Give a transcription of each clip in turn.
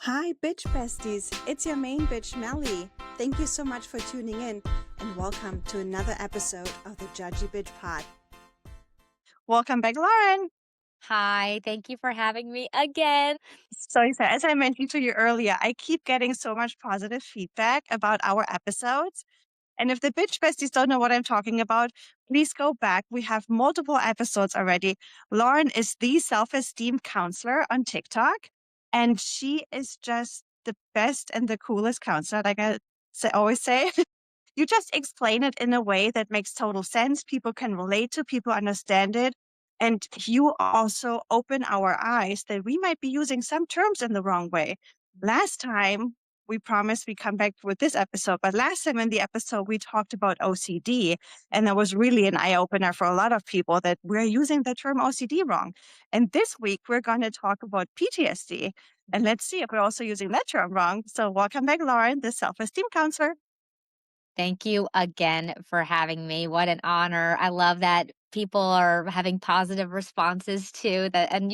Hi, bitch besties. It's your main bitch, Melly. Thank you so much for tuning in and welcome to another episode of the Judgy Bitch Pod. Welcome back, Lauren. Hi, thank you for having me again. So, as I mentioned to you earlier, I keep getting so much positive feedback about our episodes. And if the bitch besties don't know what I'm talking about, please go back. We have multiple episodes already. Lauren is the self-esteem counselor on TikTok, and she is just the best and the coolest counselor. Like always say, you just explain it in a way that makes total sense. People can relate to, people understand it. And you also open our eyes that we might be using some terms in the wrong way. Last time, we promised we come back with this episode, but last time in the episode, we talked about OCD. And that was really an eye opener for a lot of people that we're using the term OCD wrong. And this week, we're going to talk about PTSD. And let's see if we're also using that term wrong. So, welcome back, Lauren, the self esteem counselor. Thank you again for having me. What an honor. I love that people are having positive responses to that and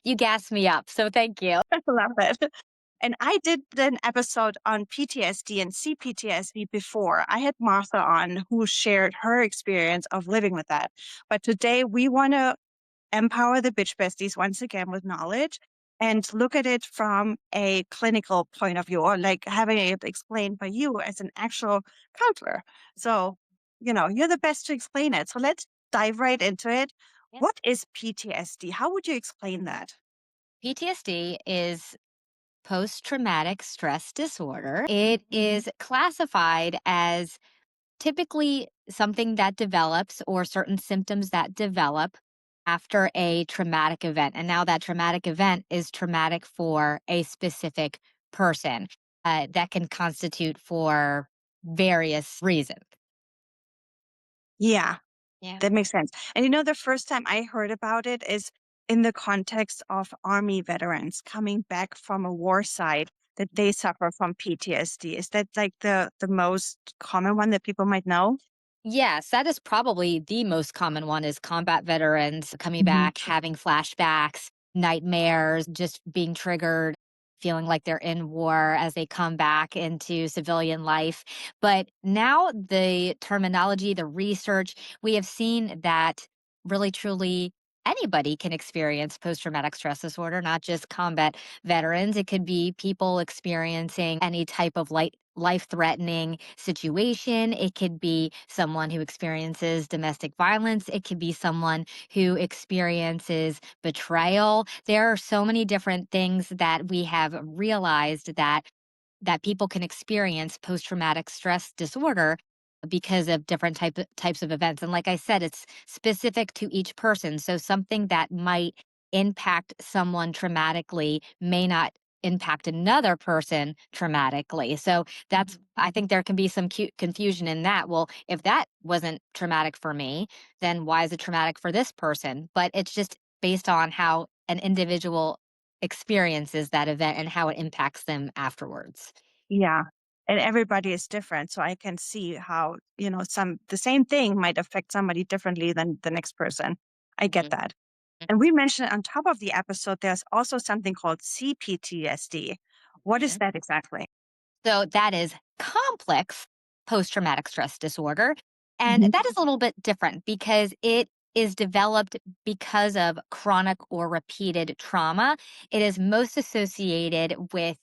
you gas me up. So thank you. I love it. And I did an episode on PTSD and CPTSD before. I had Martha on who shared her experience of living with that. But today we want to empower the bitch besties once again with knowledge and look at it from a clinical point of view or like having it explained by you as an actual counselor. So, you're the best to explain it. So let's dive right into it. Yeah. What is PTSD? How would you explain that? PTSD is post traumatic stress disorder. It is classified as typically something that develops or certain symptoms that develop after a traumatic event. And now that traumatic event is traumatic for a specific person that can constitute for various reasons. Yeah. Yeah. That makes sense. And the first time I heard about it is in the context of Army veterans coming back from a war site that they suffer from PTSD. Is that like the most common one that people might know? Yes, that is probably the most common one is combat veterans coming Hmm. back, having flashbacks, nightmares, just being triggered, feeling like they're in war as they come back into civilian life. But now the terminology, the research, we have seen that really truly anybody can experience post traumatic stress disorder, not just combat veterans. It could be people experiencing any type of life threatening situation. It could be someone who experiences domestic violence. It could be someone who experiences betrayal. There are so many different things that we have realized that people can experience post traumatic stress disorder because of different types of events. And like I said, it's specific to each person. So something that might impact someone traumatically may not impact another person traumatically. So that's I think there can be some confusion in that. Well, if that wasn't traumatic for me, then why is it traumatic for this person? But it's just based on how an individual experiences that event and how it impacts them afterwards. Yeah. And everybody is different. So I can see how, the same thing might affect somebody differently than the next person. I get Mhm. that. And we mentioned on top of the episode, there's also something called CPTSD. What is Mhm. that exactly? So that is complex post traumatic stress disorder. And Mhm. that is a little bit different because it is developed because of chronic or repeated trauma. It is most associated with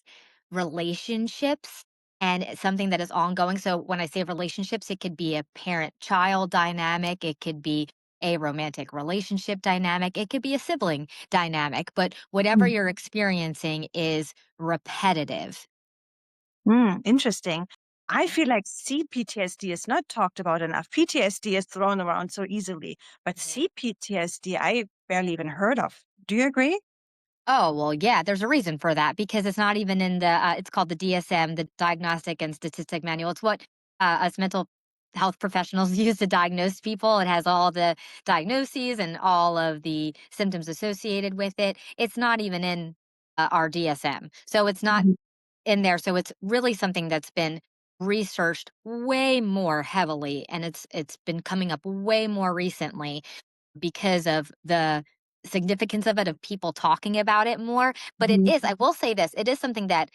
relationships and it's something that is ongoing. So when I say relationships, it could be a parent child dynamic, it could be a romantic relationship dynamic, it could be a sibling dynamic, but whatever you're experiencing is repetitive. Interesting. I feel like CPTSD is not talked about enough. PTSD is thrown around so easily, but Mhm. CPTSD, I barely even heard of. Do you agree? Oh, well, yeah, there's a reason for that because it's not even in it's called the DSM, the Diagnostic and Statistic Manual. It's what us mental health professionals use to diagnose people. It has all the diagnoses and all of the symptoms associated with it. It's not even in our DSM. So it's not Mhm. in there. So it's really something that's been researched way more heavily and it's been coming up way more recently because of the significance of it, of people talking about it more, but it Mhm. is, I will say this, it is something that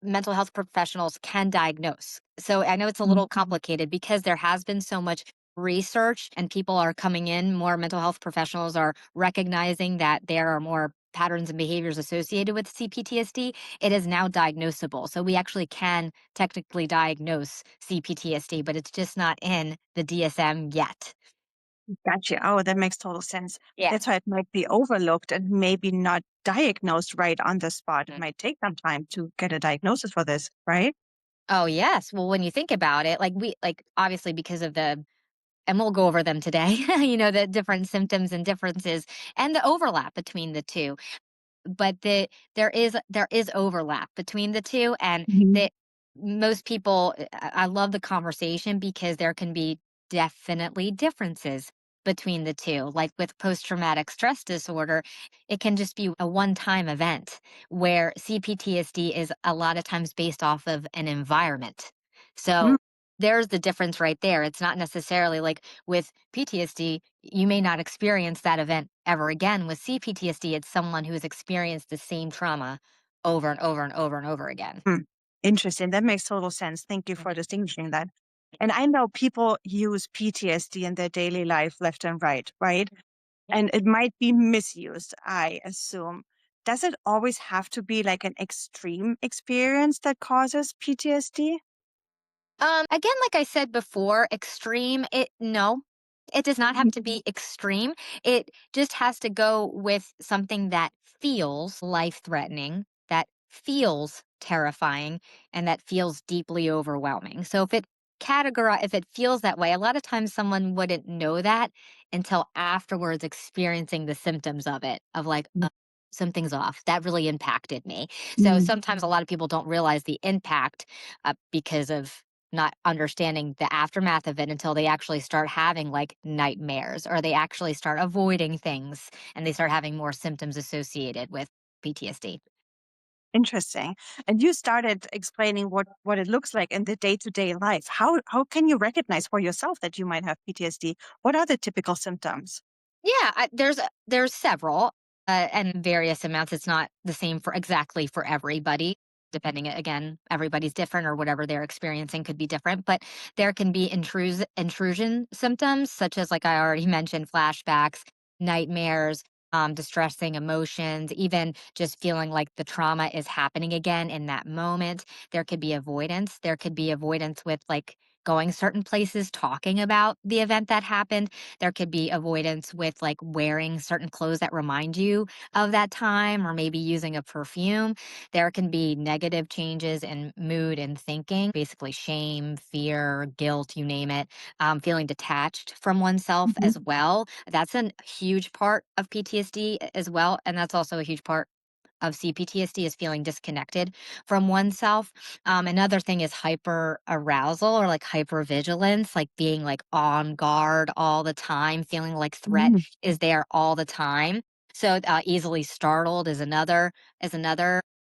mental health professionals can diagnose. So I know it's a Mm. little complicated because there has been so much research and people are coming in, more mental health professionals are recognizing that there are more patterns and behaviors associated with CPTSD. It is now diagnosable. So we actually can technically diagnose CPTSD, but it's just not in the DSM yet. Gotcha. Oh, that makes total sense. Yeah. That's why it might be overlooked and maybe not diagnosed right on the spot. It Mm. might take some time to get a diagnosis for this, right? Oh, yes. Well, when you think about it, like obviously because of the, and we'll go over them today, the different symptoms and differences and the overlap between the two. But there is overlap between the 2, and Mhm. that most people, I love the conversation because there can be definitely differences between the 2. Like with post-traumatic stress disorder, it can just be a one-time event, where CPTSD is a lot of times based off of an environment. Mm. So, there's the difference right there. It's not necessarily like with PTSD, you may not experience that event ever again. With CPTSD, it's someone who has experienced the same trauma over and over and over and over again. Mm. Interesting. That makes total sense. Thank you Mhm. for distinguishing that. And I know people use PTSD in their daily life left and right, right? And it might be misused, I assume. Does it always have to be like an extreme experience that causes PTSD? Again, like I said before, extreme, it no, it does not have to be extreme. It just has to go with something that feels life-threatening, that feels terrifying, and that feels deeply overwhelming. So if it feels that way, a lot of times someone wouldn't know that until afterwards experiencing the symptoms of it, of like, "Oh, something's off. That really impacted me." So Mm. sometimes a lot of people don't realize the impact because of not understanding the aftermath of it until they actually start having like nightmares, or they actually start avoiding things and they start having more symptoms associated with PTSD. Interesting. And you started explaining what it looks like in the day-to-day life. How can you recognize for yourself that you might have PTSD? What are the typical symptoms? Yeah, there's several, and various amounts. It's not the same for exactly for everybody. Depending, again, everybody's different, or whatever they're experiencing could be different. But there can be intrusion symptoms, such as, like I already mentioned, flashbacks, nightmares, distressing emotions, even just feeling like the trauma is happening again in that moment. There could be avoidance. There could be avoidance with like going certain places, talking about the event that happened. There could be avoidance with like wearing certain clothes that remind you of that time, or maybe using a perfume. There can be negative changes in mood and thinking, basically shame, fear, guilt, you name it. Feeling detached from oneself Mhm. as well. That's a huge part of PTSD as well. And that's also a huge part of CPTSD, is feeling disconnected from oneself. Another thing is hyper arousal, or like hyper vigilance, like being like on guard all the time, feeling like threat Mm. is there all the time. So easily startled is another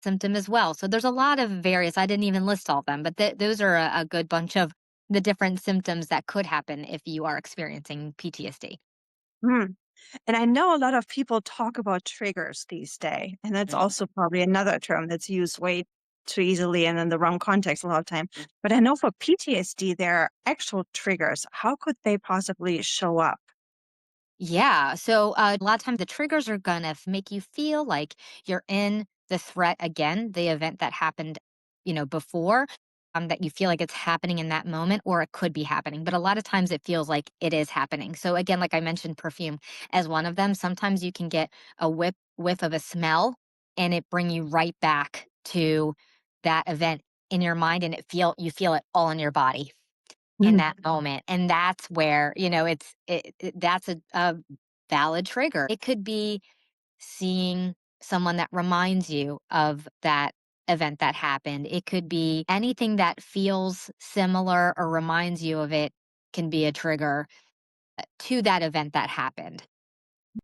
symptom as well. So there's a lot of various. I didn't even list all of them, but those are a good bunch of the different symptoms that could happen if you are experiencing PTSD. Mm. And I know a lot of people talk about triggers these days, and that's also probably another term that's used way too easily and in the wrong context a lot of time. But I know for PTSD, there are actual triggers. How could they possibly show up? Yeah. So a lot of times the triggers are going to make you feel like you're in the threat again, the event that happened, before, that you feel like it's happening in that moment, or it could be happening. But a lot of times it feels like it is happening. So again, like I mentioned, perfume as one of them. Sometimes you can get a whiff of a smell, and it bring you right back to that event in your mind, and you feel it all in your body in Mm. that moment, and that's where, that's a valid trigger. It could be seeing someone that reminds you of that event that happened. It could be anything that feels similar or reminds you of it, can be a trigger to that event that happened.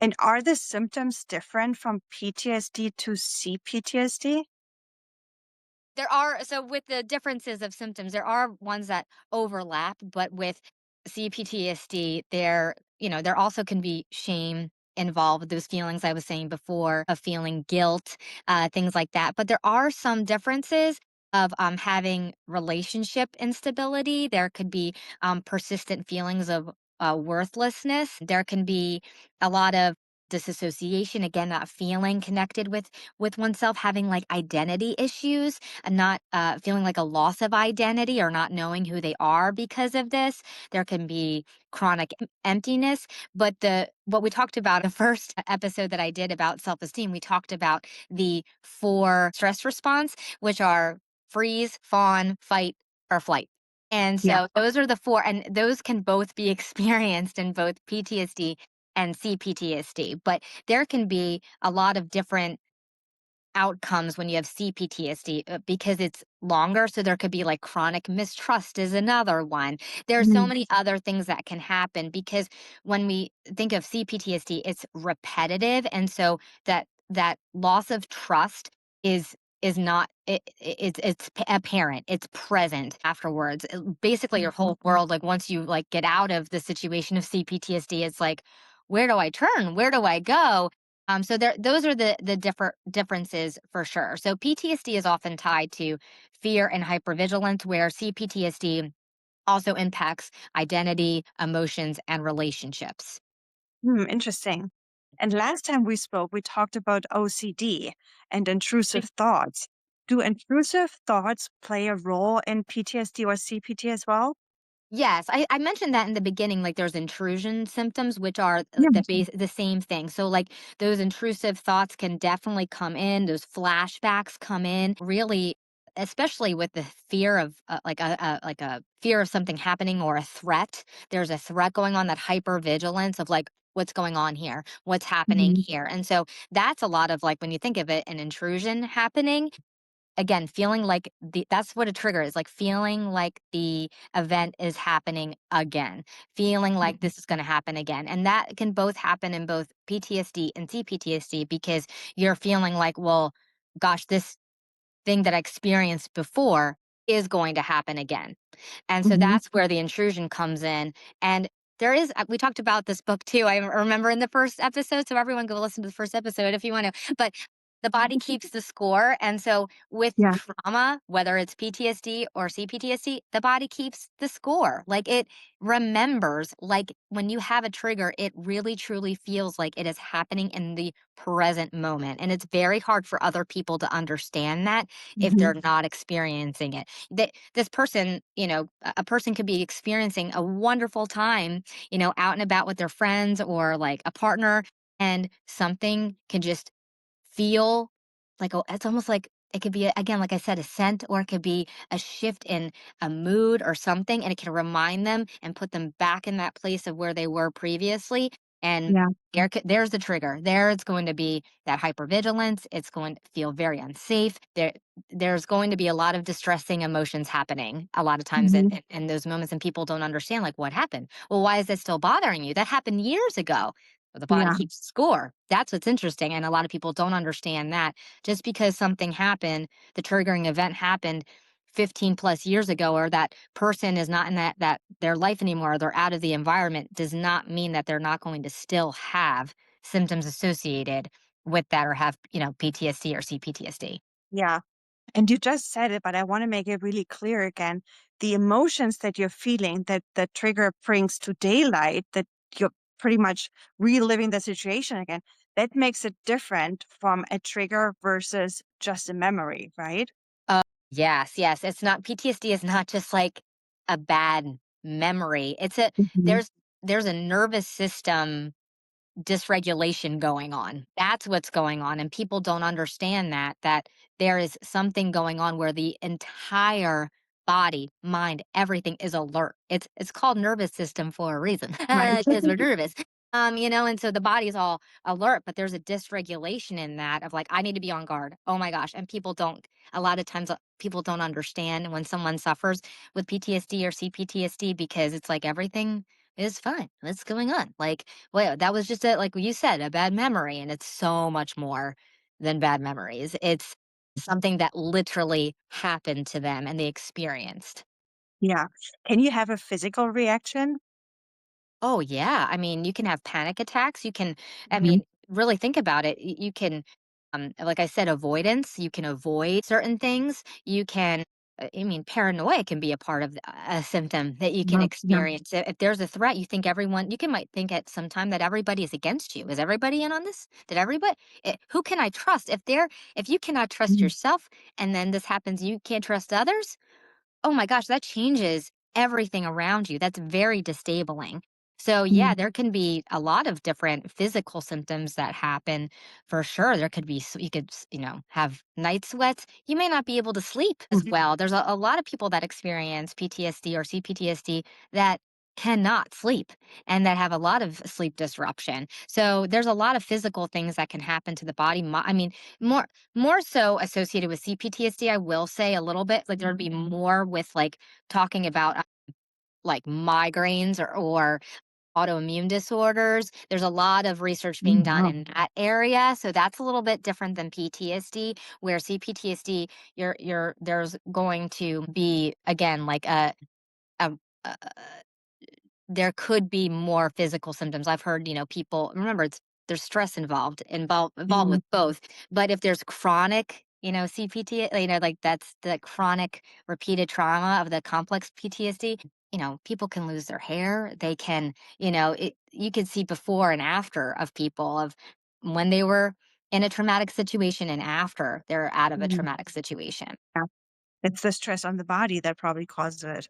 And are the symptoms different from PTSD to CPTSD? There are, so with the differences of symptoms, there are ones that overlap, but with CPTSD, there also can be shame, involve those feelings I was saying before of feeling guilt, things like that. But there are some differences of having relationship instability. There could be persistent feelings of worthlessness. There can be a lot of disassociation, again, that feeling connected with oneself, having like identity issues and not feeling like a loss of identity or not knowing who they are because of this. There can be chronic emptiness. But the what we talked about the first episode that I did about self-esteem, we talked about the four stress response, which are freeze, fawn, fight, or flight. And Yeah. so those are the four, and those can both be experienced in both PTSD and CPTSD. But there can be a lot of different outcomes when you have CPTSD because it's longer. So there could be like chronic mistrust is another one. There are so Mhm. many other things that can happen because when we think of CPTSD, it's repetitive, and so that loss of trust is not apparent, it's present afterwards. Basically your whole world, like once you like get out of the situation of CPTSD, it's like, where do I turn, where do I go? So there, those are the differences for sure. So PTSD is often tied to fear and hypervigilance, where CPTSD also impacts identity, emotions, and relationships. Hmm, interesting. And last time we spoke, we talked about OCD and intrusive thoughts. Do intrusive thoughts play a role in PTSD or CPT as well? Yes, I mentioned that in the beginning, like there's intrusion symptoms, which are Yeah. the same thing. So like those intrusive thoughts can definitely come in, those flashbacks come in, really, especially with the fear of like a fear of something happening or a threat. There's a threat going on, that hyper vigilance of like, what's going on here? What's happening Mhm. here? And so that's a lot of like when you think of it, an intrusion happening, again, feeling like that's what a trigger is, like feeling like the event is happening again, feeling like this is going to happen again. And that can both happen in both PTSD and CPTSD because you're feeling like, well, gosh, this thing that I experienced before is going to happen again. And so Mhm. that's where the intrusion comes in. And there is, we talked about this book too. I remember in the first episode. So everyone go listen to the first episode if you want to. But the body keeps the score. And so with Yeah. trauma, whether it's PTSD or CPTSD, the body keeps the score. Like it remembers, like when you have a trigger, it really truly feels like it is happening in the present moment. And it's very hard for other people to understand that if Mhm. they're not experiencing it. This person, a person could be experiencing a wonderful time, out and about with their friends or like a partner, and something can just feel like, oh, it's almost like it could be, again, like I said, a scent, or it could be a shift in a mood or something, and it can remind them and put them back in that place of where they were previously. And Yeah. there's the trigger. There it's going to be that hypervigilance. It's going to feel very unsafe. There's going to be a lot of distressing emotions happening a lot of times in, Mhm. in those moments, and people don't understand like what happened. Well, why is that still bothering you? That happened years ago. Well, the body Yeah. keeps score. That's what's interesting, and a lot of people don't understand that. Just because something happened, the triggering event happened 15 plus years ago, or that person is not in that their life anymore, or they're out of the environment, does not mean that they're not going to still have symptoms associated with that, or have, PTSD or CPTSD. Yeah. And you just said it, but I want to make it really clear again. The emotions that you're feeling, that the trigger brings to daylight, that you're pretty much reliving the situation again, that makes it different from a trigger versus just a memory, right? Yes, yes. It's not, PTSD is not just like a bad memory. Mhm. There's there's a nervous system dysregulation going on. That's what's going on, and people don't understand that there is something going on where the entire body, mind, everything is alert. It's called nervous system for a reason Right. because we're nervous. And so the body's all alert, but there's a dysregulation in that of like, I need to be on guard. Oh my gosh. And people don't, a lot of times people don't understand when someone suffers with PTSD or CPTSD, because it's like everything is fine. What's going on? Like, well, that was just like you said, a bad memory. And it's so much more than bad memories. It's something that literally happened to them and they experienced. Yeah. Can you have a physical reaction? Oh, yeah. I mean, you can have panic attacks. You can, I Mhm. mean, really think about it. You can, like I said, avoidance. You can avoid certain things. You can, I mean, paranoia can be a part of a symptom that you can Mhm. Yeah. experience. If there's a threat, you think everyone, you can might think at some time that everybody is against you. Is everybody in on this? Did everybody, who can I trust? If you cannot trust Mhm. yourself and then this happens, you can't trust others. Oh my gosh, that changes everything around you. That's very disabling. So, yeah, Mhm. there can be a lot of different physical symptoms that happen for sure. There could be, you could, have night sweats. You may not be able to sleep as well. There's a lot of people that experience PTSD or CPTSD that cannot sleep and that have a lot of sleep disruption. So, there's a lot of physical things that can happen to the body. I mean, more more so associated with CPTSD, I will say a little bit, like, there'd be more with, like, talking about, like, migraines or autoimmune disorders. There's a lot of research being Mhm. done Wow. in that area, so that's a little bit different than PTSD, where CPTSD, there's going to be, again, like, a there could be more physical symptoms. I've heard, people remember there's stress involved Mhm. with both. But if there's chronic, CPT, like that's the chronic repeated trauma of the complex PTSD, people can lose their hair. They can, you can see before and after of people of when they were in a traumatic situation and after they're out of a Mhm. traumatic situation. Yeah. It's the stress on the body that probably causes it.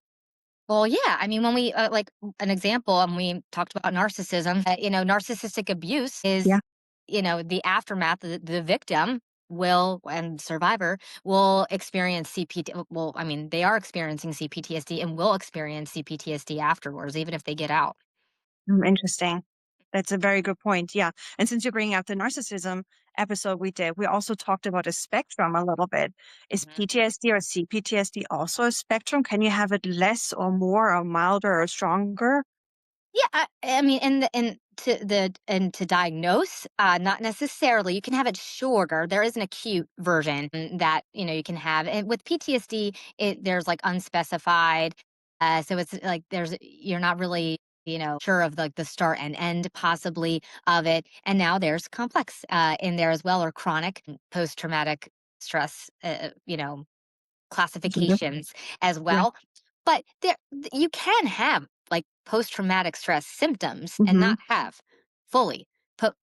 Well, yeah. I mean, when we like an example, and we talked about narcissism, narcissistic abuse is, Yeah. the aftermath. The victim will and survivor will experience CPT. Well, I mean, they are experiencing CPTSD and will experience CPTSD afterwards, even if they get out. Interesting. That's a very good point. Yeah. And since you're bringing up the narcissism episode we did, we also talked about a spectrum a little bit. Is Mhm. PTSD or CPTSD also a spectrum? Can you have it less or more or milder or stronger? Yeah, I mean, and to diagnose, not necessarily. You can have it shorter. There is an acute version that you can have. And with PTSD, there's like unspecified. So it's like you're not really sure of like the start and end possibly of it. And now there's complex in there as well, or chronic post traumatic stress. Mhm. Classifications as Yeah. well. But you can have like post-traumatic stress symptoms and Hmm. not have fully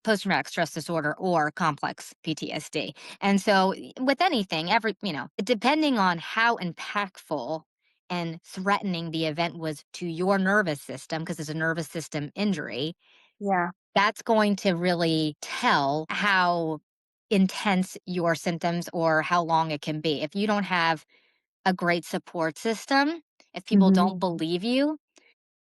post-traumatic stress disorder or complex PTSD. And so with anything, depending on how impactful and threatening the event was to your nervous system, because it's a nervous system injury, Yeah. that's going to really tell how intense your symptoms or how long it can be. If you don't have a great support system, if people Hmm. don't believe you,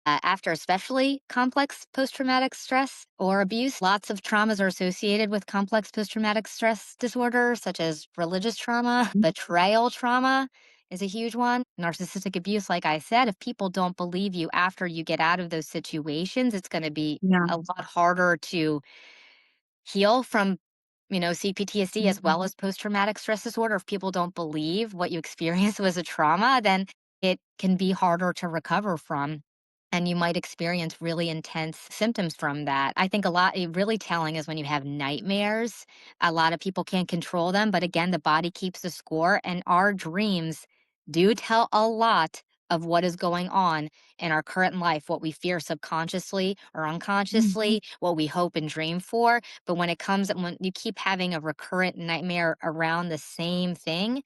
after especially complex post traumatic stress or abuse, lots of traumas are associated with complex post traumatic stress disorder, such as religious trauma, betrayal trauma is a huge one. Narcissistic abuse, like I said, if people don't believe you after you get out of those situations, it's going to be Yeah. a lot harder to heal from, CPTSD as well as post traumatic stress disorder. If people don't believe what you experienced was a trauma, then it can be harder to recover from. And you might experience really intense symptoms from that. I think really telling is when you have nightmares. A lot of people can't control them, but again, the body keeps the score, and our dreams do tell a lot of what is going on in our current life, what we fear subconsciously or unconsciously, what we hope and dream for. But when you keep having a recurrent nightmare around the same thing,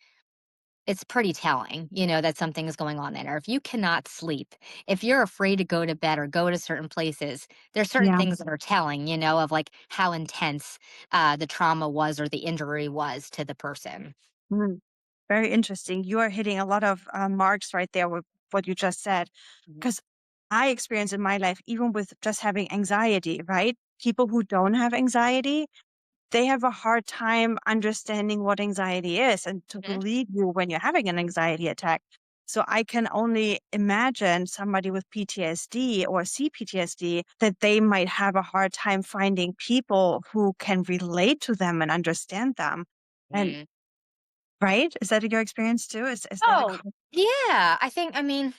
it's pretty telling, that something is going on there. If you cannot sleep, if you're afraid to go to bed or go to certain places, there's certain Yeah. things that are telling, of like how intense the trauma was or the injury was to the person. Mm. Very interesting. You are hitting a lot of marks right there with what you just said. Mhm. Because I experience in my life, even with just having anxiety, right? People who don't have anxiety, they have a hard time understanding what anxiety is and to Mhm. believe you when you're having an anxiety attack. So I can only imagine somebody with PTSD or CPTSD that they might have a hard time finding people who can relate to them and understand them. And Mhm. right? Is that your experience too? Is that a Oh, yeah. I think, I mean,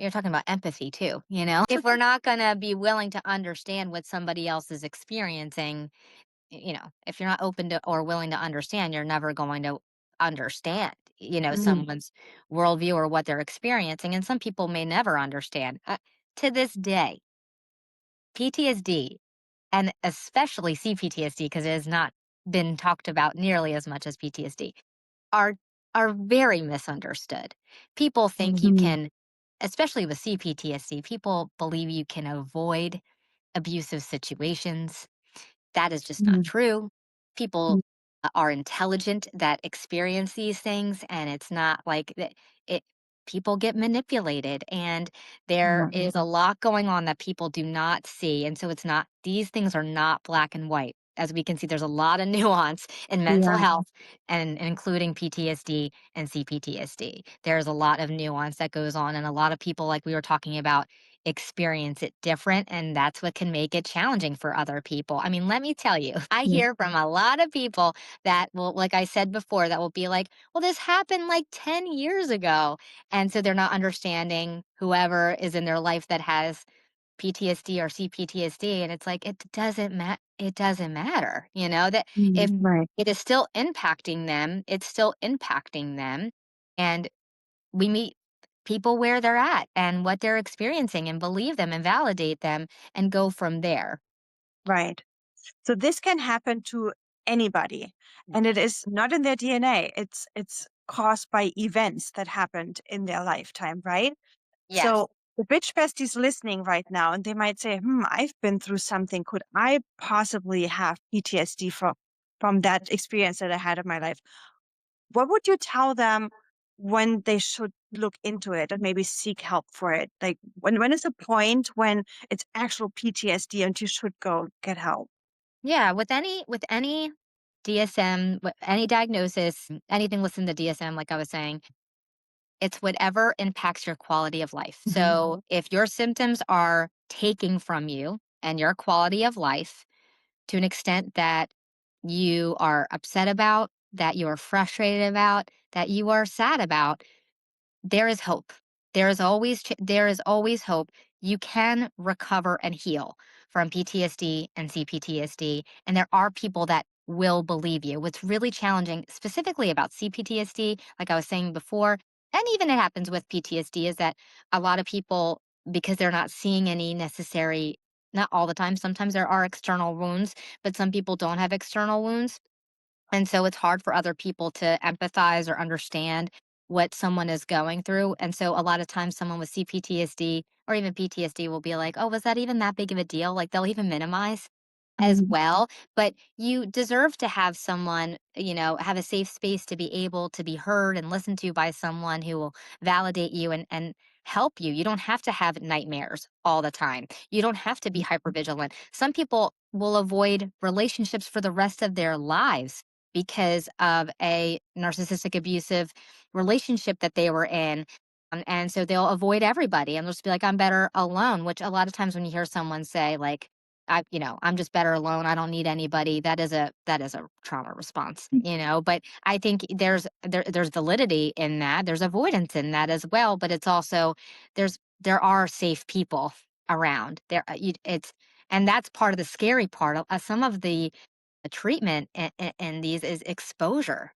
you're talking about empathy too, you know? If we're not gonna be willing to understand what somebody else is experiencing, you know, if you're not open to or willing to understand, you're never going to understand, Mhm. someone's worldview or what they're experiencing. And some people may never understand. To this day, PTSD and especially CPTSD, because it has not been talked about nearly as much as PTSD, are are very misunderstood. People think you Mhm. can, especially with CPTSD, people believe you can avoid abusive situations. That is just not Mhm. true. People Mhm. are intelligent that experience these things, and it's not like that. It People get manipulated, and there Yeah. is a lot going on that people do not see, and so it's not. These things are not black and white. As we can see, there's a lot of nuance in mental Yeah. health, and including PTSD and CPTSD. There's a lot of nuance that goes on, and a lot of people, like we were talking about, experience it different, and that's what can make it challenging for other people. I mean, let me tell you, I Yeah. hear from a lot of people that will, like I said before, that will be like, well, this happened like 10 years ago. And so they're not understanding whoever is in their life that has PTSD or CPTSD. And it's like, it doesn't matter, that if Right. it is still impacting them, it's still impacting them. And we meet people where they're at and what they're experiencing and believe them and validate them and go from there. Right. So this can happen to anybody, and it is not in their DNA. It's caused by events that happened in their lifetime, right? Yes. So the bitch besties listening right now, and they might say, I've been through something. Could I possibly have PTSD from that experience that I had in my life? What would you tell them when they should look into it and maybe seek help for it? Like when is the point when it's actual PTSD and you should go get help? Yeah, with any DSM, any diagnosis, anything listed in the DSM, like I was saying, it's whatever impacts your quality of life. So if your symptoms are taking from you and your quality of life to an extent that you are upset about, that you are frustrated about, that you are sad about, there is hope. There is always hope. You can recover and heal from PTSD and CPTSD, and there are people that will believe you. What's really challenging, specifically about CPTSD, like I was saying before, and even it happens with PTSD, is that a lot of people, because they're not seeing any necessary, not all the time, sometimes there are external wounds, but some people don't have external wounds, and so it's hard for other people to empathize or understand what someone is going through. And so a lot of times someone with CPTSD or even PTSD will be like, oh, was that even that big of a deal? Like they'll even minimize as Mhm. well. But you deserve to have someone, have a safe space to be able to be heard and listened to by someone who will validate you and help you. You don't have to have nightmares all the time. You don't have to be hypervigilant. Some people will avoid relationships for the rest of their lives because of a narcissistic abusive relationship that they were in. And so they'll avoid everybody and they'll just be like, I'm better alone, which a lot of times when you hear someone say like, I'm just better alone. I don't need anybody. That is a trauma response, but I think there's validity in that. There's avoidance in that as well, but it's also there are safe people around. It's and that's part of the scary part. Some of the treatment in these is exposure.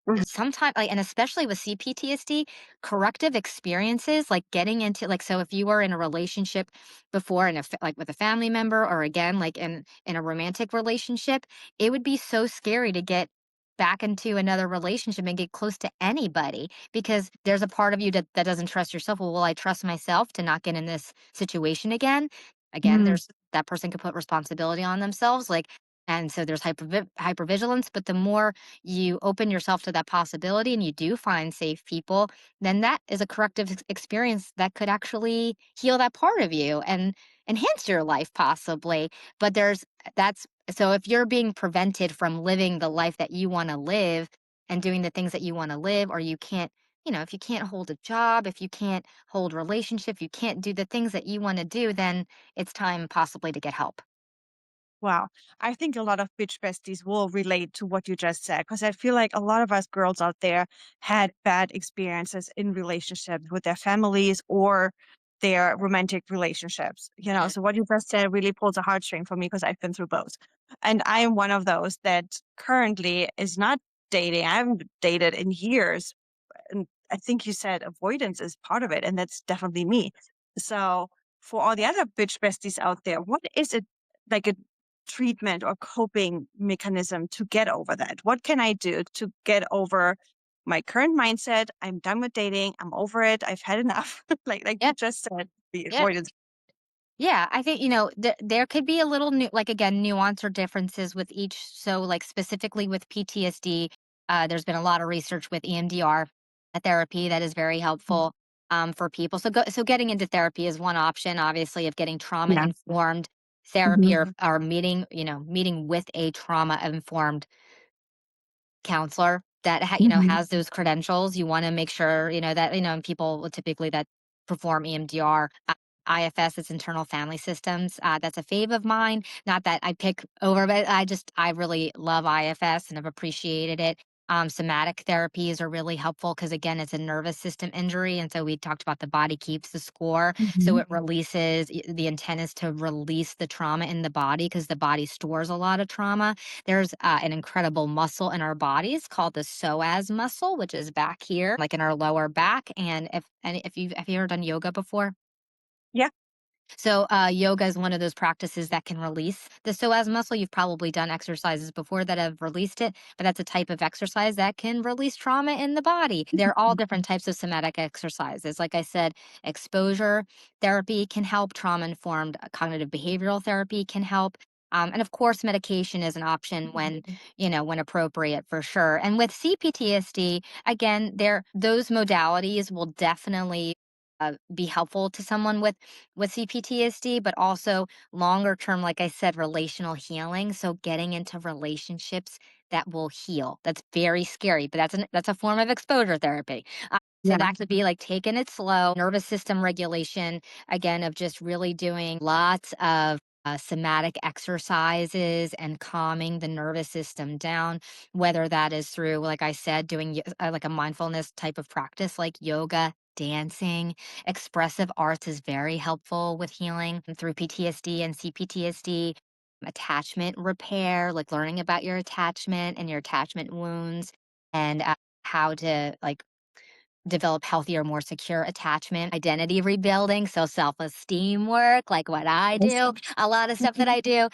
Mhm. Sometimes, like, and especially with CPTSD, corrective experiences, like getting into, like, so if you were in a relationship before, and like with a family member, or again, like in a romantic relationship, it would be so scary to get back into another relationship and get close to anybody because there's a part of you that doesn't trust yourself. Well, will I trust myself to not get in this situation again? Again, Mhm. there's that person could put responsibility on themselves, like, and so there's hypervigilance. But the more you open yourself to that possibility and you do find safe people, then that is a corrective experience that could actually heal that part of you and enhance your life possibly. But that's so if you're being prevented from living the life that you want to live and doing the things that you want to live, or you can't, if you can't hold a job, if you can't hold relationship, you can't do the things that you want to do, then it's time possibly to get help. Wow. I think a lot of bitch besties will relate to what you just said because I feel like a lot of us girls out there had bad experiences in relationships with their families or their romantic relationships. Mhm. So what you just said really pulls a heartstring for me because I've been through both. And I am one of those that currently is not dating. I haven't dated in years. And I think you said avoidance is part of it, and that's definitely me. So for all the other bitch besties out there, what is it like a treatment or coping mechanism to get over that? What can I do to get over my current mindset? I'm done with dating. I'm over it. I've had enough. like Yeah, you just said, the yeah. avoidance. Yeah, I think, there could be a little like again, nuance or differences with each. So, like specifically with PTSD, there's been a lot of research with EMDR therapy that is very helpful for people. So getting into therapy is one option, obviously, of getting trauma Yeah. informed therapy Hmm. or meeting, meeting with a trauma informed counselor that Hmm. has those credentials. You want to make sure that people will typically that perform EMDR. IFS is internal family systems. That's a fave of mine. Not that I pick over, but I really love IFS and have appreciated it. Somatic therapies are really helpful because again, it's a nervous system injury, and so we talked about the body keeps the score, so Hmm. it releases. The intent is to release the trauma in the body because the body stores a lot of trauma. There's an incredible muscle in our bodies called the psoas muscle, which is back here, like in our lower back. And if you've have you ever done yoga before? Yeah. So, yoga is one of those practices that can release the psoas muscle. You've probably done exercises before that have released it, but that's a type of exercise that can release trauma in the body. They're all different types of somatic exercises. Like I said, exposure therapy can help, trauma informed cognitive behavioral therapy can help. And of course, medication is an option when appropriate for sure. And with CPTSD, again, those modalities will definitely be helpful to someone with CPTSD, but also longer term, like I said, relational healing. So getting into relationships that will heal. That's very scary, but that's a form of exposure therapy. So Yeah. that could be like taking it slow, nervous system regulation, again, of just really doing lots of somatic exercises and calming the nervous system down, whether that is through, like I said, doing like a mindfulness type of practice like yoga, dancing. Expressive arts is very helpful with healing through PTSD and CPTSD. Attachment repair, like learning about your attachment and your attachment wounds, and how to like develop healthier, more secure attachment, identity rebuilding, so self-esteem work, like what I Yes. do, a lot of stuff that Mhm. I do.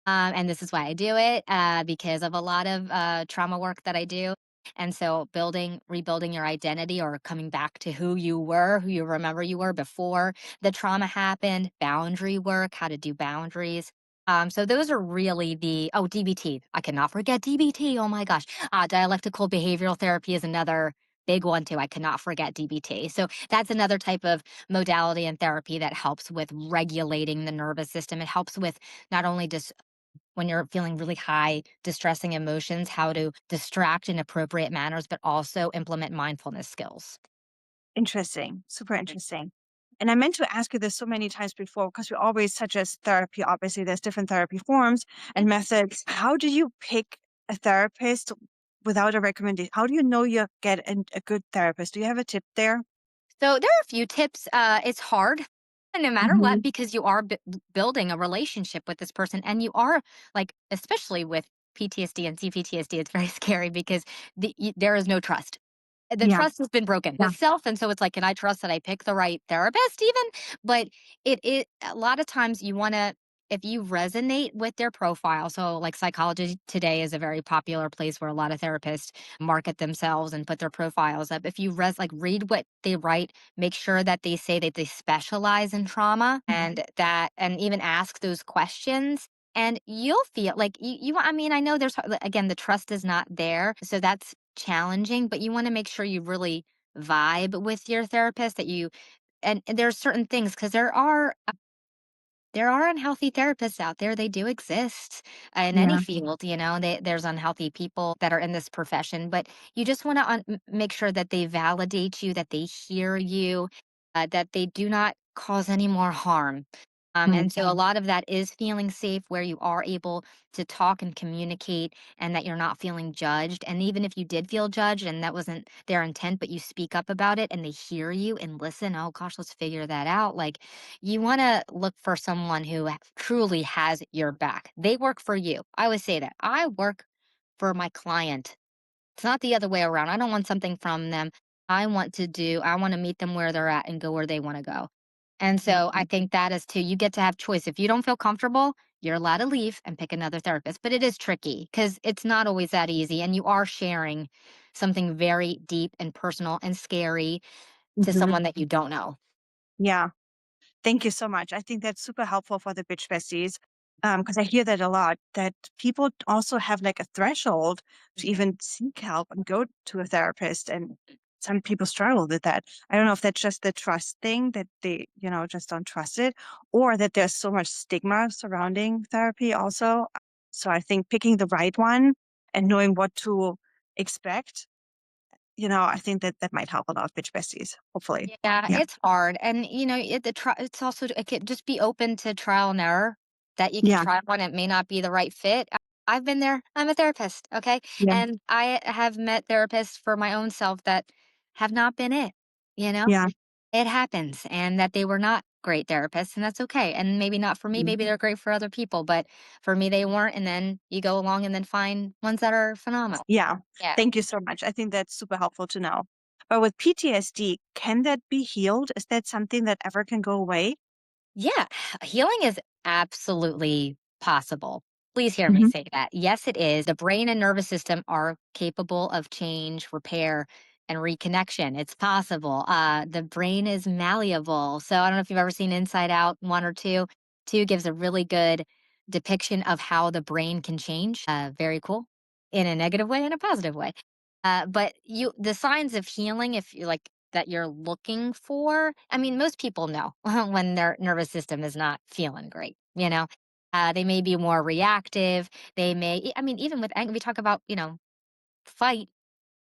And this is why I do it, because of a lot of trauma work that I do. And so rebuilding your identity or coming back to who you were, who you remember you were before the trauma happened, boundary work, how to do boundaries. So those are really DBT. I cannot forget DBT. Oh my gosh. Dialectical behavioral therapy is another big one too. I cannot forget DBT. So that's another type of modality and therapy that helps with regulating the nervous system. It helps with not only just when you're feeling really high, distressing emotions, how to distract in appropriate manners, but also implement mindfulness skills. Interesting. Super interesting. And I meant to ask you this so many times before because we always suggest therapy. Obviously, there's different therapy forms and methods. How do you pick a therapist without a recommendation? How do you know you get a good therapist? Do you have a tip there? So there are a few tips. It's hard, no matter what, Hmm. because you are building a relationship with this person, and you are like, especially with PTSD and CPTSD, it's very scary because there is no trust. The Yeah. trust has been broken Yeah. with self, and so it's like, can I trust that I pick the right therapist even? But it a lot of times you wanna if you resonate with their profile, so, like, Psychology Today is a very popular place where a lot of therapists market themselves and put their profiles up. If you read what they write, make sure that they say that they specialize in trauma and even ask those questions, and you'll feel like I mean, I know again, the trust is not there, so that's challenging, but you wanna make sure you really vibe with your therapist, that you and there's certain things because there are unhealthy therapists out there. They do exist in any Yeah. field. There's unhealthy people that are in this profession, but you just want to make sure that they validate you, that they hear you, that they do not cause any more harm. Mm, And so a lot of that is feeling safe where you are able to talk and communicate and that you're not feeling judged. And even if you did feel judged and that wasn't their intent, but you speak up about it and they hear you and listen, oh gosh, let's figure that out. Like you want to look for someone who truly has your back. They work for you. I always say that I work for my client. It's not the other way around. I don't want something from them. I want to meet them where they're at and go where they want to go. And so I think that is too, you get to have choice. If you don't feel comfortable, you're allowed to leave and pick another therapist. But it is tricky because it's not always that easy. And you are sharing something very deep and personal and scary to mhm. someone that you don't know. Yeah. Thank you so much. I think that's super helpful for the bitch besties. Because I hear that a lot, that people also have like a threshold to Mhm. even seek help and go to a therapist. And some people struggle with that. I don't know if that's just the trust thing that they, just don't trust it, or that there's so much stigma surrounding therapy also. So I think picking the right one and knowing what to expect, I think that that might help a lot of bitch besties, hopefully. Yeah, Yeah. it's hard, and it's also it could just be open to trial and error. That you can Yeah. try one, it may not be the right fit. I've been there. I'm a therapist, okay, Yeah. and I have met therapists for my own self that have not been it. You know, Yeah. it happens, and that they were not great therapists, and that's okay. And maybe not for me. Maybe they're great for other people, but for me, they weren't. And then you go along and then find ones that are phenomenal. Yeah. Yeah. Thank you so much. I think that's super helpful to know. But with PTSD, can that be healed? Is that something that ever can go away? Yeah, healing is absolutely possible. Please hear me Hmm. say that. Yes, it is. The brain and nervous system are capable of change, repair, and reconnection. It's possible. The brain is malleable. So I don't know if you've ever seen Inside Out 1 or 2. 2 gives a really good depiction of how the brain can change. Very cool in a negative way and a positive way. But the signs of healing, if you like, that you're looking for, I mean, most people know when their nervous system is not feeling great, you know? They may be more reactive. I mean, even with anger, we talk about, fight,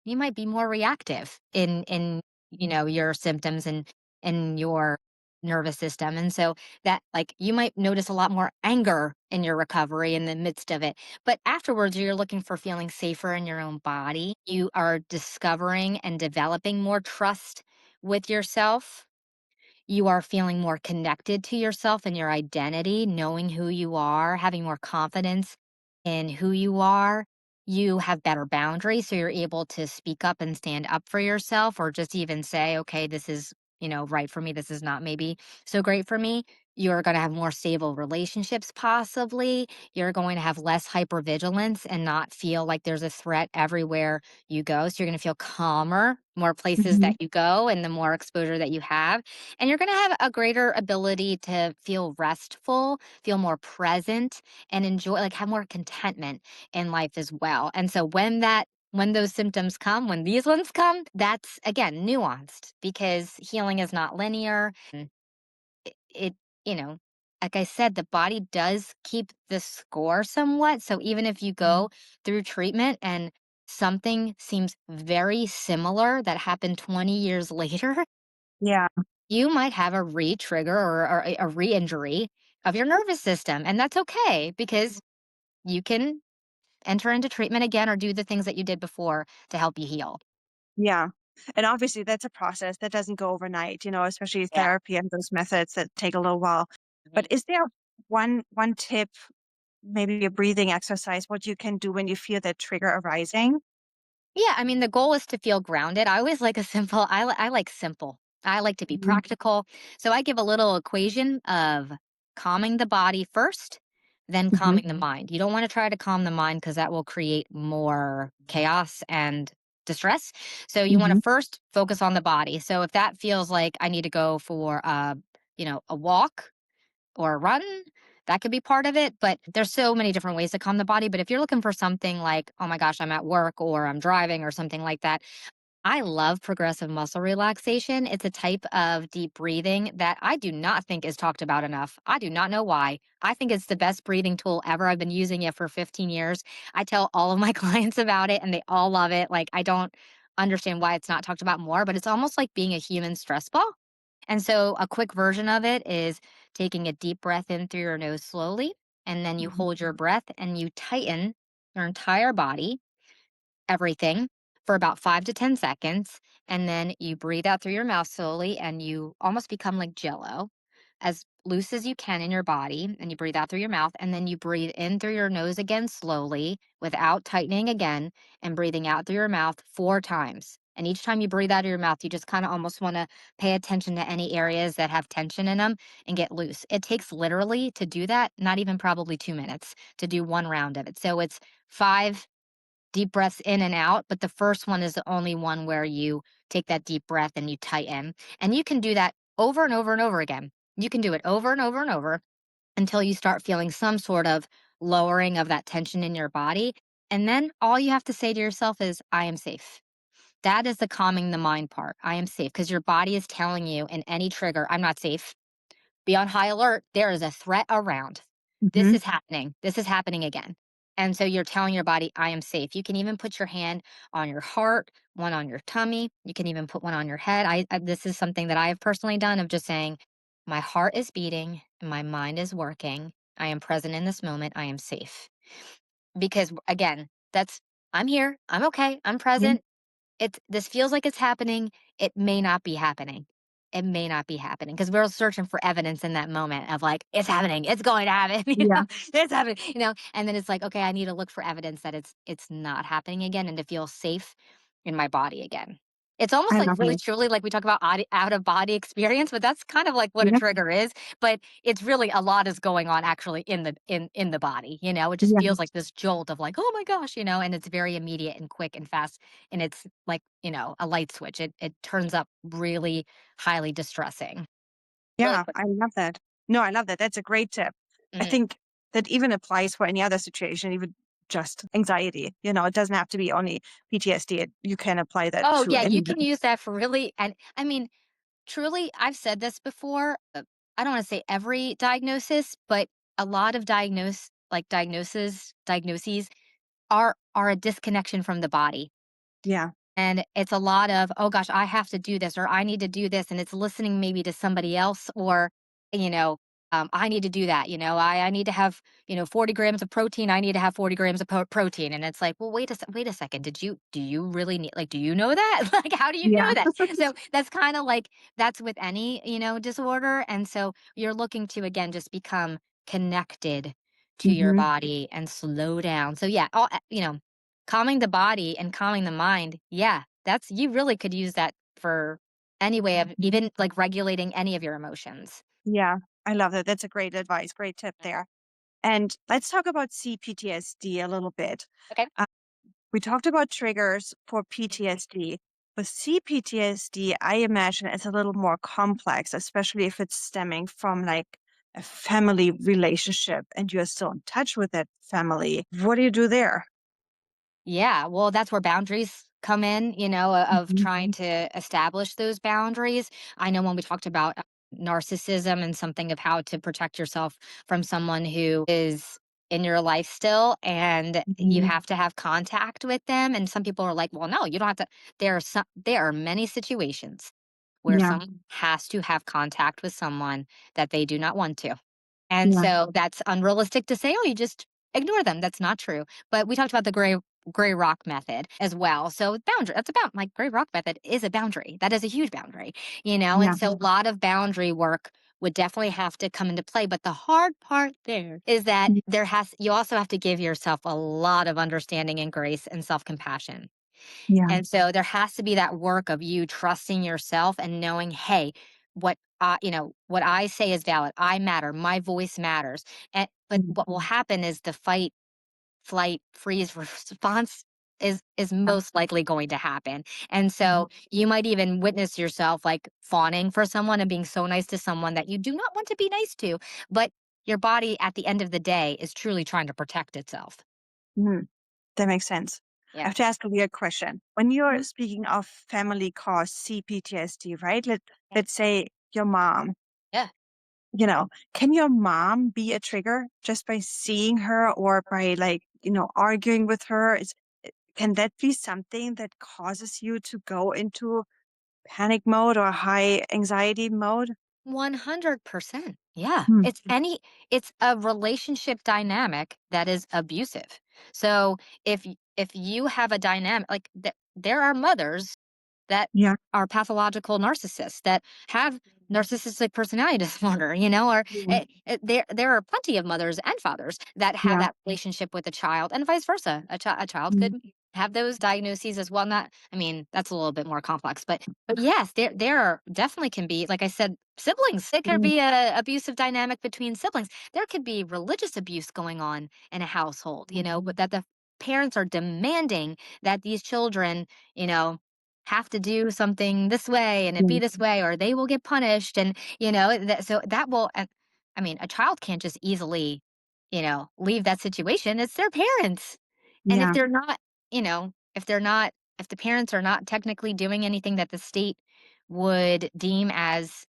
you might be more reactive in your symptoms and your nervous system. And so that, like, you might notice a lot more anger in your recovery in the midst of it, but afterwards you're looking for feeling safer in your own body. You are discovering and developing more trust with yourself. You are feeling more connected to yourself and your identity, knowing who you are, having more confidence in who you are. You have better boundaries, so you're able to speak up and stand up for yourself, or just even say, okay, this is, right for me. This is not maybe so great for me. You're going to have more stable relationships, possibly. You're going to have less hypervigilance and not feel like there's a threat everywhere you go. So you're going to feel calmer, more places Hmm. that you go, and the more exposure that you have. And you're going to have a greater ability to feel restful, feel more present, and enjoy, like, have more contentment in life as well. And so when those symptoms come, when these ones come, that's again nuanced because healing is not linear. It, you know, like I said, the body does keep the score somewhat. So even if you go through treatment and something seems very similar that happened 20 years later, Yeah. you might have a re-trigger or a re-injury of your nervous system. And that's okay because you can enter into treatment again or do the things that you did before to help you heal. Yeah. And obviously that's a process that doesn't go overnight, especially Yeah. therapy and those methods that take a little while. But Mhm. is there one tip, maybe a breathing exercise, what you can do when you feel that trigger arising? Yeah, I mean, the goal is to feel grounded. I always like a simple, I like simple. I like to be Mhm. practical. So I give a little equation of calming the body first, then Mhm. calming the mind. You don't want to try to calm the mind because that will create more chaos and distress. So you want to Mhm. first focus on the body. So if that feels like I need to go for a walk or a run, that could be part of it. But there's so many different ways to calm the body. But if you're looking for something like, oh my gosh, I'm at work or I'm driving or something like that, I love progressive muscle relaxation. It's a type of deep breathing that I do not think is talked about enough. I do not know why. I think it's the best breathing tool ever. I've been using it for 15 years. I tell all of my clients about it and they all love it. Like, I don't understand why it's not talked about more, but it's almost like being a human stress ball. And so, a quick version of it is taking a deep breath in through your nose slowly, and then you Mhm. hold your breath and you tighten your entire body, everything, for about 5 to 10 seconds. And then you breathe out through your mouth slowly and you almost become like jello, as loose as you can in your body. And you breathe out through your mouth. And then you breathe in through your nose again slowly without tightening again, and breathing out through your mouth 4 times. And each time you breathe out of your mouth, you just kind of almost want to pay attention to any areas that have tension in them and get loose. It takes literally to do that, not even probably 2 minutes to do one round of it. So it's 5 deep breaths in and out, but the first one is the only one where you take that deep breath and you tighten. And you can do that over and over and over again. You can do it over and over and over until you start feeling some sort of lowering of that tension in your body. And then all you have to say to yourself is, I am safe. That is the calming the mind part. I am safe, because your body is telling you in any trigger, I'm not safe. Be on high alert. There is a threat around. This Mhm. is happening. This is happening again. And so you're telling your body, I am safe. You can even put your hand on your heart, one on your tummy. You can even put one on your head. This is something that I have personally done, of just saying, my heart is beating, and my mind is working. I am present in this moment. I am safe. Because again, that's, I'm here. I'm okay. I'm Mhm. present. This feels like it's happening. It may not be happening. It may not be happening, because we're searching for evidence in that moment of like, it's happening. It's going to happen. Yeah, It's happening. And then it's like, okay, I need to look for evidence that it's not happening again, and to feel safe in my body again. It's almost I like love really it. truly like we talk about out of body experience, but that's kind of like what a Yeah, trigger is. But it's really a lot is going on actually in the body. It just yeah, feels like this jolt of like, oh my gosh, and it's very immediate and quick and fast, and it's like, a light switch. It turns up really highly distressing really yeah. quick. I love that. No, I love that. That's a great tip. I Mhm. think that even applies for any other situation, even just anxiety. It doesn't have to be only PTSD. You can apply that Oh to yeah, you anything. can use that for really, and I mean, truly, I've said this before. I don't want to say every diagnosis, but a lot of diagnoses are a disconnection from the body. Yeah. And it's a lot of, oh gosh, I have to do this, or I need to do this. And it's listening maybe to somebody else, or, you know, I need to do that. I need to have, 40 grams of protein. I need to have 40 grams of protein. And it's like, well, wait a second. Do you really need, like, do you know that? Like, how do you Yeah. know that? So that's kind of like, that's with any, disorder. And so you're looking to, again, just become connected to your Hmm. body and slow down. So yeah, calming the body and calming the mind, yeah, you really could use that for any way of even, like, regulating any of your emotions. Yeah. I love that. That's a great advice. Great tip Mm. there. And let's talk about CPTSD a little bit. Okay. We talked about triggers for Mhm. PTSD. With CPTSD, I imagine it's a little more complex, especially if it's stemming from like a family relationship and you're still in touch with that family. What do you do there? Yeah, well, that's where boundaries come in, of Mhm. trying to establish those boundaries. I know when we talked about narcissism and something of how to protect yourself from someone who is in your life still, and you Mhm. have to have contact with them. And some people are like, well, no, you don't have to. There are many situations where Yeah, someone has to have contact with someone that they do not want to. And yeah, so that's unrealistic to say, "Oh, you just ignore them." That's not true. But we talked about the gray rock method as well. So boundary, that's about, like, gray rock method is a boundary. That is a huge boundary. yeah. And so a lot of boundary work would definitely have to come into play. But the hard part there is that Mm, you also have to give yourself a lot of understanding and grace and self-compassion. yeah, And so there has to be that work of you trusting yourself and knowing, hey, what I say is valid. I matter. My voice matters. But mm, what will happen is the fight, flight, freeze response is yeah, most likely going to happen. And mhm, so you might even witness yourself like fawning for someone and being so nice to someone that you do not want to be nice to. But your body at the end of the day is truly trying to protect itself. mhm. That makes sense. I Yeah. have to ask a weird question. When you're Mhm. speaking of family caused CPTSD, right? Mhm. Let's say your mom. Yeah. Can your mom be a trigger just by seeing her or by like, arguing with her? Can that be something that causes you to go into panic mode or high anxiety mode? 100%. Yeah, Mm. it's a relationship dynamic that is abusive. So if you have a dynamic like there are mothers that Yeah. are pathological narcissists that have narcissistic personality disorder, or Yeah. there are plenty of mothers and fathers that have Yeah. that relationship with a child, and vice versa. A child Mm. could have those diagnoses as well. Not, I mean, that's a little bit more complex, but yes, there are definitely can be, like I said, siblings. It could Mm. be a abusive dynamic between siblings. There could be religious abuse going on in a household, but that the parents are demanding that these children, you know, have to do something this way and it be Yeah. this way or they will get punished. And so that will, and I mean, a child can't just easily, leave that situation. It's their parents. And if Yeah. they're not, if the parents are not technically doing anything that the state would deem as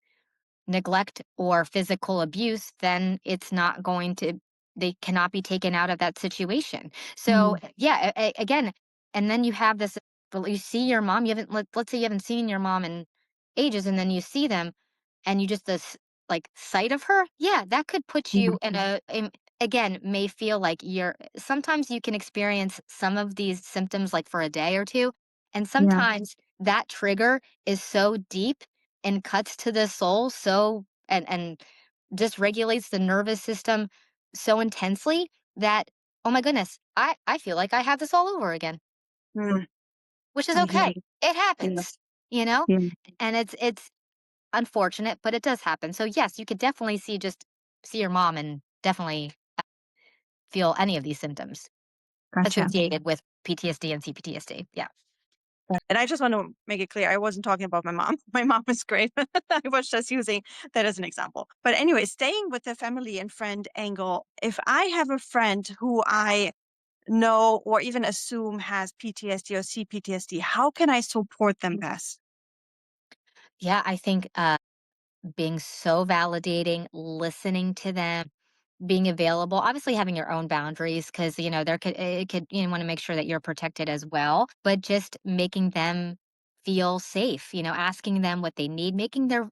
neglect or physical abuse, then it's not going to, they cannot be taken out of that situation. So, Mm. yeah, again, and then you have this, well, you see your mom, you haven't, let's say you haven't seen your mom in ages, and then you see them and you just this like sight of her, yeah, that could put Yeah. you in again, may feel like you're, sometimes you can experience some of these symptoms like for a day or two, and Yeah. sometimes that trigger is so deep and cuts to the soul so, and just regulates the nervous system so intensely that, oh my goodness, I feel like I have this all over again, Mm. which is I hear okay. you. It Yeah. happens, you know? Yeah. And it's unfortunate, but it does happen. So yes, you could definitely see your mom and definitely feel any of these symptoms Gotcha. associated with PTSD and CPTSD. Yeah. And I just want to make it clear, I wasn't talking about my mom. My mom is great. I was just using that as an example. But anyway, staying with the family and friend angle, if I have a friend who I know or even assume has PTSD or CPTSD, how can I support them best? Yeah, I think being so validating, listening to them, being available, obviously having your own boundaries because, there could, it could, want to make sure that you're protected as well, but just making them feel safe, asking them what they need, making their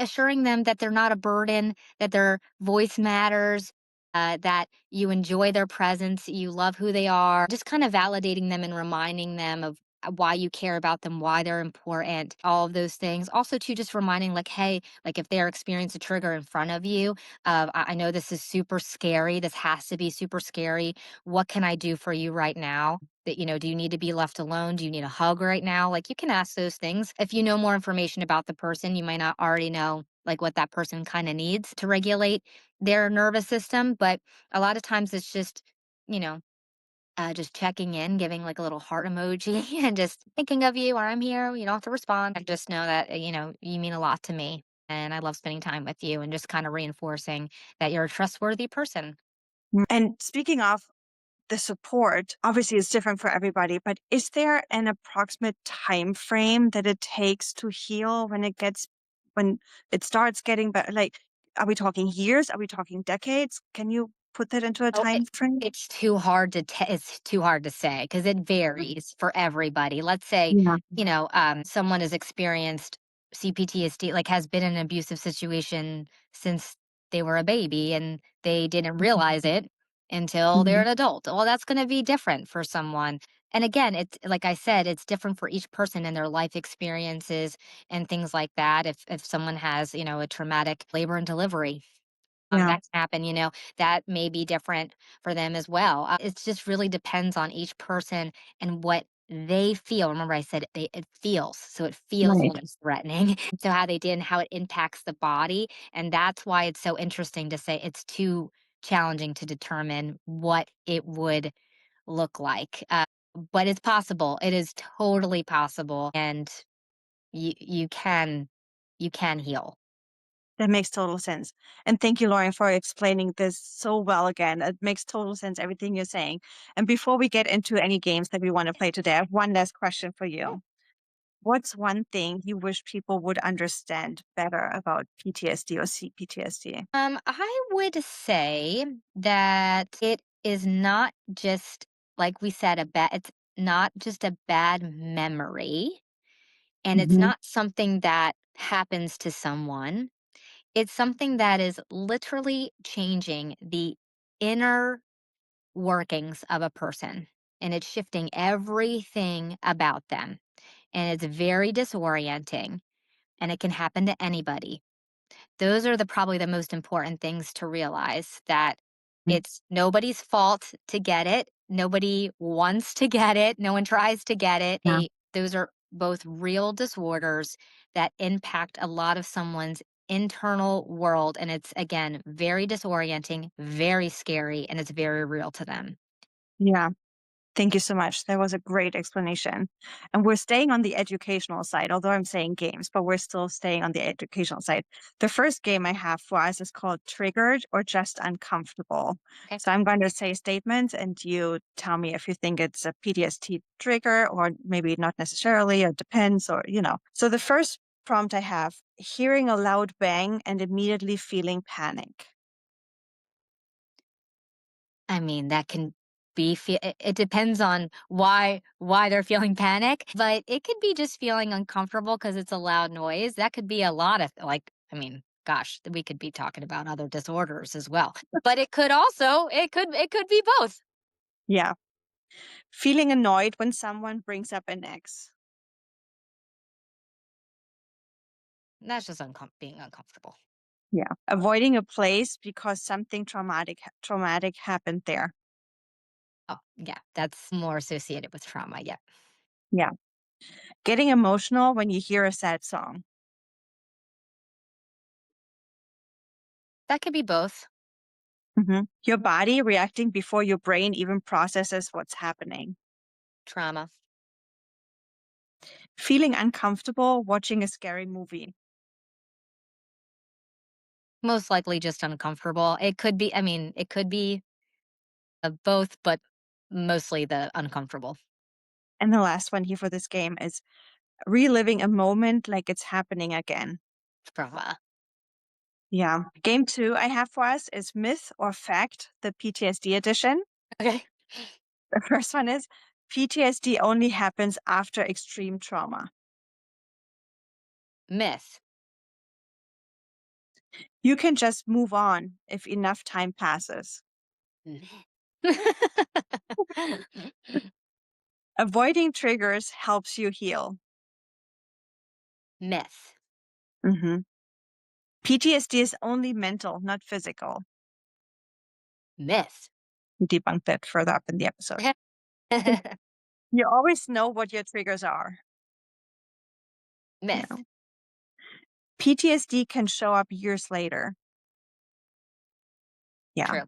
assuring them that they're not a burden, that their voice matters, that you enjoy their presence, you love who they are, just kind of validating them and reminding them of why you care about them, why they're important, all of those things. Also, to just reminding, like, hey, like if they're experiencing a trigger in front of you, I know this is super scary. This has to be super scary. What can I do for you right now? That, do you need to be left alone? Do you need a hug right now? Like you can ask those things. If you know more information about the person, you might not already know like what that person kind of needs to regulate their nervous system. But a lot of times it's you know, just checking in, giving like a little heart emoji and just thinking of you or I'm here. You don't have to respond. And just know that, you mean a lot to me. And I love spending time with you and just kind of reinforcing that you're a trustworthy person. And speaking of the support, obviously it's different for everybody, but is there an approximate time frame that it takes to heal when it starts getting better? Like, are we talking years? Are we talking decades? Can you put that into a Oh, time frame? it's too hard to say because it varies for everybody. Let's say, Yeah. someone has experienced CPTSD, like has been in an abusive situation since they were a baby and they didn't realize it until they're Mhm. an adult. Well, that's going to be different for someone. And again, it's like I said, it's different for each person and their life experiences and things like that. If someone has, a traumatic labor and delivery, Yeah. that can happen, that may be different for them as well. It just really depends on each person and what they feel. Remember, I said it feels, so it feels Right. less threatening. So how they did and how it impacts the body, and that's why it's so interesting to say it's too challenging to determine what it would look like. But it's possible. It is totally possible, and you can heal. That makes total sense. And thank you, Lauren, for explaining this so well again. It makes total sense, everything you're saying. And before we get into any games that we want to play today, I have one last question for you. What's one thing you wish people would understand better about PTSD or CPTSD? I would say that it is not just like we said, it's not just a bad memory, and it's Hmm. not something that happens to someone. It's something that is literally changing the inner workings of a person, and it's shifting everything about them, and it's very disorienting, and it can happen to anybody. Those are probably the most important things to realize, that Mm. it's nobody's fault to get it. Nobody wants to get it. No one tries to get it. Yeah. Those are both real disorders that impact a lot of someone's internal world. And it's, again, very disorienting, very scary, and it's very real to them. Yeah. Thank you so much. That was a great explanation. And we're staying on the educational side, although I'm saying games, but we're still staying on the educational side. The first game I have for us is called Triggered or Just Uncomfortable. Okay. So I'm going to say statements and you tell me if you think it's a PTSD trigger or maybe not necessarily, it depends or. So the first prompt I have, hearing a loud bang and immediately feeling panic. I mean, that can it depends on why they're feeling panic, but it could be just feeling uncomfortable because it's a loud noise. That could be a lot of, like, I mean, gosh, we could be talking about other disorders as well. But it could be both. Yeah. Feeling annoyed when someone brings up an ex. That's just being uncomfortable. Yeah. Avoiding a place because something traumatic happened there. Oh, yeah, that's more associated with trauma. Yeah. Yeah. Getting emotional when you hear a sad song. That could be both. Your body reacting before your brain even processes what's happening. Trauma. Feeling uncomfortable watching a scary movie. Most likely just uncomfortable. It could be, I mean, it could be both, but mostly the uncomfortable. And the last one here for this game is reliving a moment like it's happening again. Trauma. Yeah. Game two I have for us is myth or fact, the PTSD edition. Okay. The first one is PTSD only happens after extreme trauma. Myth. You can just move on if enough time passes. Avoiding triggers helps you heal. Myth. hmm PTSD is only mental, not physical. Myth. We debunked that further up in the episode. You always know what your triggers are. Myth. Yeah. PTSD can show up years later. Yeah. True.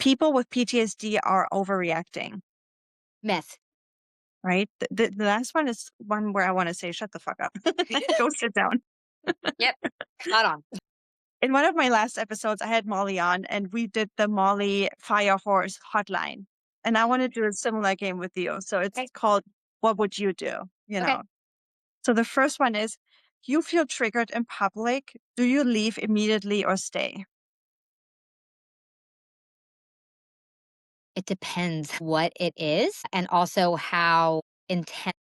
People with PTSD are overreacting, Myth. right? The last one is one where I want to say, shut the fuck up. Go sit down. Yep. Spot on. In one of my last episodes, I had Molly on and we did the Molly Fire Horse hotline. And I want to do a similar game with you. So it's Okay. called What Would You Do? You Okay. know. So the first one is you feel triggered in public. Do you leave immediately or stay? It depends what it is and also how intense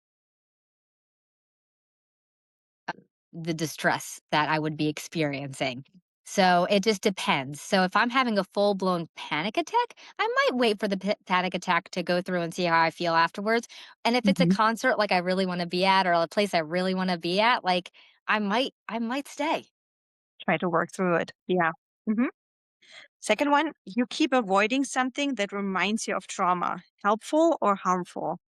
the distress that I would be experiencing. So it just depends. So if I'm having a full blown panic attack, I might wait for the panic attack to go through and see how I feel afterwards. And if it's a hmm concert like I really want to be at, or a place I really want to be at, like I might stay. Try to work through it. Yeah. hmm Second one, you keep avoiding something that reminds you of trauma, helpful or harmful.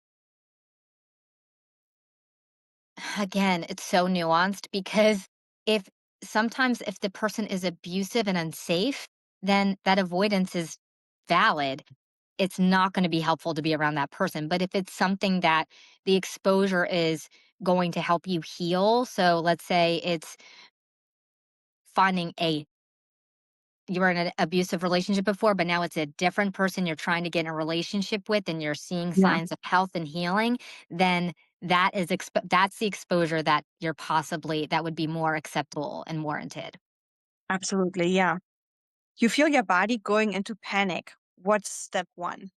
Again, it's so nuanced because if sometimes if the person is abusive and unsafe, then that avoidance is valid. It's not going to be helpful to be around that person. But if it's something that the exposure is going to help you heal, so let's say it's finding a you were in an abusive relationship before, but now it's a different person you're trying to get in a relationship with and you're seeing Yeah, signs of health and healing, then that's the exposure that you're possibly that would be more acceptable and warranted. absolutely. Yeah. You feel your body going into panic. What's step one?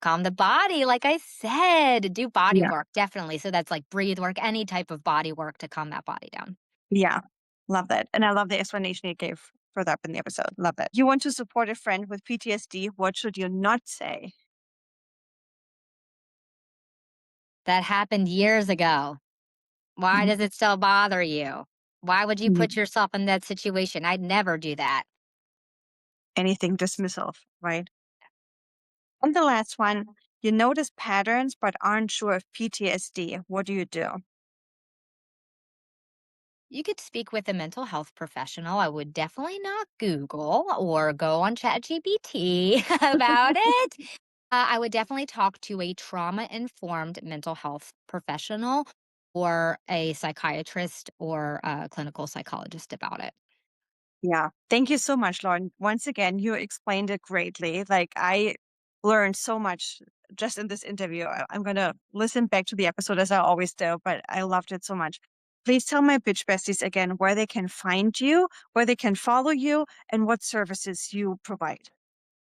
Calm the body, like I said, do body Yeah. work, definitely. So that's like breathe work, any type of body work to calm that body down. Yeah. Love that. And I love the explanation you gave further up in the episode. Love that. You want to support a friend with PTSD. What should you not say? That happened years ago. Why Mhm. does it still bother you? Why would you Yeah. put yourself in that situation? I'd never do that. Anything dismissal, right? And the last one, you notice patterns but aren't sure of PTSD. What do you do? You could speak with a mental health professional. I would definitely not Google or go on ChatGPT about it. I would definitely talk to a trauma informed mental health professional or a psychiatrist or a clinical psychologist about it. Yeah. Thank you so much, Lauren. Once again, you explained it greatly. Like I learned so much just in this interview. I'm going to listen back to the episode as I always do, but I loved it so much. Please tell my bitch besties again where they can find you, where they can follow you, and what services you provide.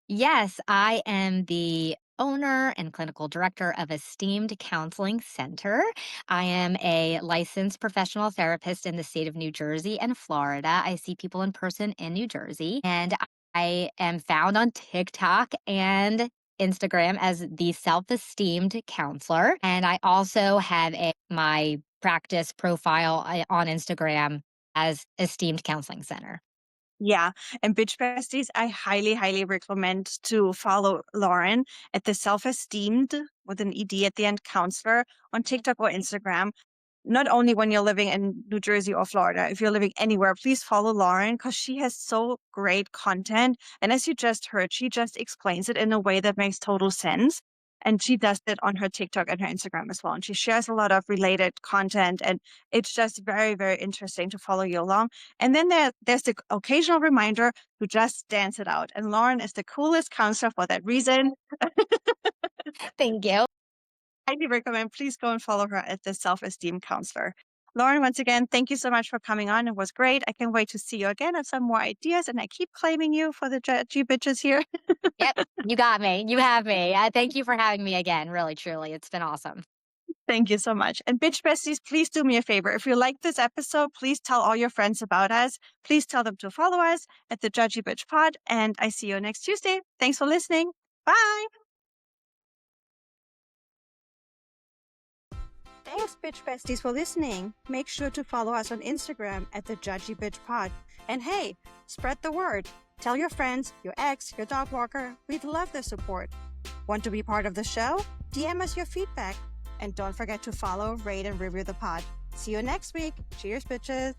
Yes, I am the owner and clinical director of Esteemed Counseling Center. I am a licensed professional therapist in the state of New Jersey and Florida. I see people in person in New Jersey, and I am found on TikTok and Instagram as the self-esteemed counselor. And I also have my practice profile on Instagram as Esteemed Counseling Center. Yeah. And bitch besties, I highly, highly recommend to follow Lauren at the self-esteemed with an ED at the end counselor on TikTok or Instagram. Not only when you're living in New Jersey or Florida, if you're living anywhere, please follow Lauren because she has so great content. And as you just heard, she just explains it in a way that makes total sense. And she does that on her TikTok and her Instagram as well. And she shares a lot of related content. And it's just very, very interesting to follow you along. And then there's the occasional reminder to just dance it out. And Lauren is the coolest counselor for that reason. Thank you. Highly recommend. Please go and follow her at the Self Esteem Counselor. Lauren, once again, thank you so much for coming on. It was great. I can't wait to see you again and some more ideas. And I keep claiming you for the G bitches here. Yep, you got me. You have me. Thank you for having me again. Really, truly, it's been awesome. Thank you so much. And bitch besties, please do me a favor. If you like this episode, please tell all your friends about us. Please tell them to follow us at the Judgy Bitch Pod. And I see you next Tuesday. Thanks for listening. Bye. Thanks, bitch besties, for listening. Make sure to follow us on Instagram at the Judgy Bitch Pod. And hey, spread the word. Tell your friends, your ex, your dog walker. We'd love their support. Want to be part of the show? DM us your feedback. And don't forget to follow, rate, and review the pod. See you next week. Cheers, bitches.